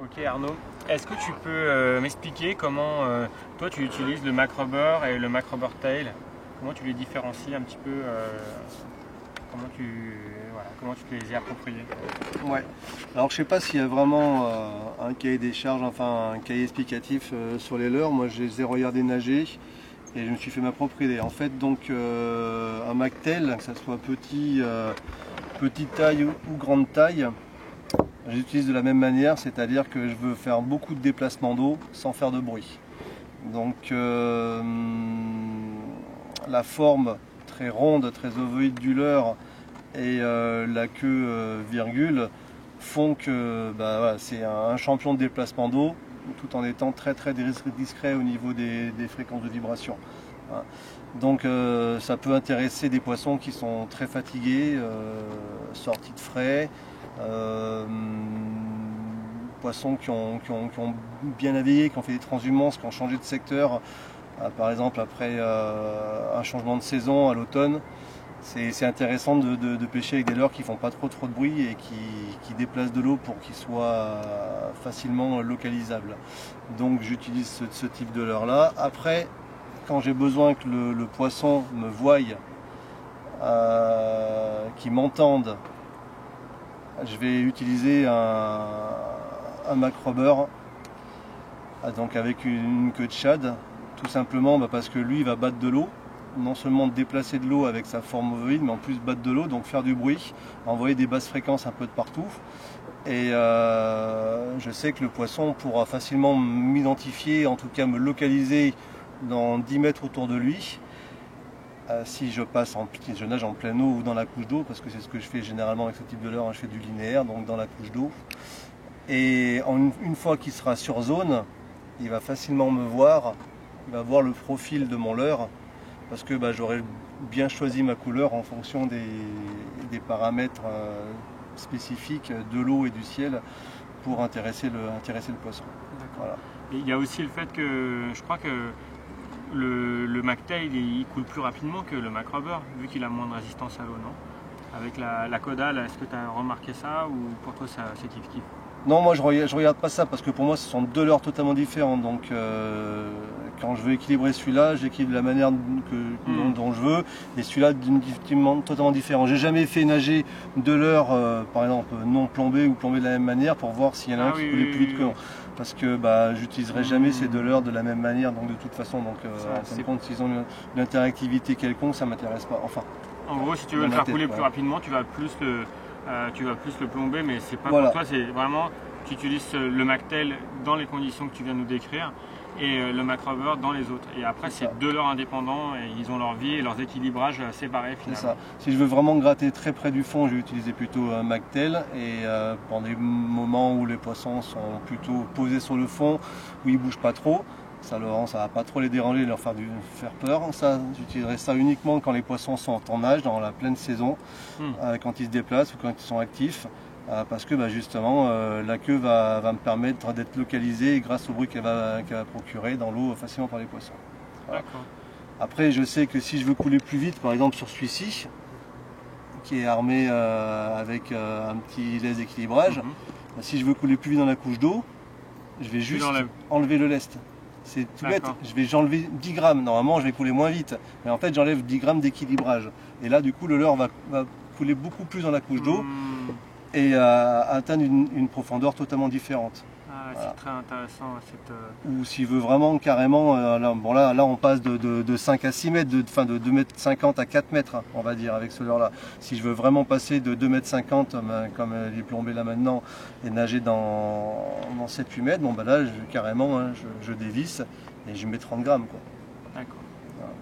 Ok Arnaud, est-ce que tu peux m'expliquer comment toi tu utilises le MacRubber et le MacRubber Tail? Comment tu les différencies un petit peu comment tu te les es appropriés? Ouais. Alors je sais pas s'il y a vraiment un cahier des charges, enfin un cahier explicatif sur les leurres. Moi je les ai regardés nager et je me suis fait ma propre idée. En fait donc un MacTail, que ce soit petite taille ou grande taille, j'utilise de la même manière, c'est-à-dire que je veux faire beaucoup de déplacements d'eau sans faire de bruit. Donc la forme très ronde, très ovoïde du leurre et la queue virgule font que voilà, c'est un champion de déplacement d'eau tout en étant très discret au niveau des fréquences de vibration. Voilà. Donc ça peut intéresser des poissons qui sont très fatigués, sortis de frais, poissons qui ont bien navigué, qui ont fait des transhumances, qui ont changé de secteur, par exemple après un changement de saison à l'automne. C'est intéressant de pêcher avec des leurres qui font pas trop de bruit et qui déplacent de l'eau pour qu'ils soient facilement localisables. Donc j'utilise ce type de leurre là. Après, quand j'ai besoin que le poisson me voie, qu'il m'entende, je vais utiliser un MacRubber, donc avec une queue de shad, tout simplement parce que lui il va battre de l'eau, non seulement déplacer de l'eau avec sa forme ovoïde, mais en plus battre de l'eau, donc faire du bruit, envoyer des basses fréquences un peu de partout. Et je sais que le poisson pourra facilement m'identifier, en tout cas me localiser dans 10 mètres autour de lui. Si je nage en pleine eau ou dans la couche d'eau, parce que c'est ce que je fais généralement avec ce type de leurre, hein, je fais du linéaire, donc dans la couche d'eau. Et une fois qu'il sera sur zone, il va facilement me voir, il va voir le profil de mon leurre, parce que j'aurai bien choisi ma couleur en fonction des paramètres spécifiques de l'eau et du ciel pour intéresser le poisson. Voilà. Et il y a aussi le fait que je crois que le MacTail il coule plus rapidement que le MacRubber, vu qu'il a moins de résistance à l'eau, non? Avec la caudale, est-ce que tu as remarqué ça ou pour toi c'est kiff-kiff? Non, moi je regarde pas ça parce que pour moi ce sont deux leurres totalement différentes. Donc quand je veux équilibrer celui-là, j'équilibre de la manière dont je veux, et celui-là totalement différent. J'ai jamais fait nager deux leurres, par exemple non plombés ou plombés de la même manière pour voir s'il y en a un qui coulait plus vite que l'autre. Parce que j'utiliserai jamais ces deux leurres de la même manière, donc de toute façon, donc en fin de compte, s'ils ont une interactivité quelconque, ça m'intéresse pas. Enfin. En gros, si tu veux le faire couler plus rapidement, tu vas plus le plomber, mais c'est pas pour toi, c'est vraiment, tu utilises le MacTail dans les conditions que tu viens de nous décrire et le MacRubber dans les autres. Et après, c'est deux leurres indépendants et ils ont leur vie et leurs équilibrages séparés finalement. C'est ça. Si je veux vraiment gratter très près du fond, je vais utiliser plutôt un MacTail, et pour des moments où les poissons sont plutôt posés sur le fond, où ils bougent pas trop, ça va pas trop les déranger, leur faire peur. Ça, j'utiliserai ça uniquement quand les poissons sont en nage, dans la pleine saison, quand ils se déplacent ou quand ils sont actifs, parce que justement la queue va me permettre d'être localisé grâce au bruit qu'elle va procurer dans l'eau facilement par les poissons. Voilà. Après, je sais que si je veux couler plus vite, par exemple sur celui-ci, qui est armé avec un petit laisse d'équilibrage, si je veux couler plus vite dans la couche d'eau, je vais juste enlever le lest. C'est tout bête, j'enlever 10 grammes, normalement je vais couler moins vite, mais en fait j'enlève 10 grammes d'équilibrage. Et là du coup le leurre va couler beaucoup plus dans la couche d'eau et atteindre une profondeur totalement différente. Voilà. C'est très intéressant. Ou s'il veut vraiment carrément, là on passe de 5 à 6 mètres, de 2,50 m à 4 mètres, hein, on va dire, avec ce leurre là. Si je veux vraiment passer de 2,50 m comme il est plombé là maintenant et nager dans 7-8 mètres, là carrément je dévisse et je mets 30 grammes. D'accord. Voilà.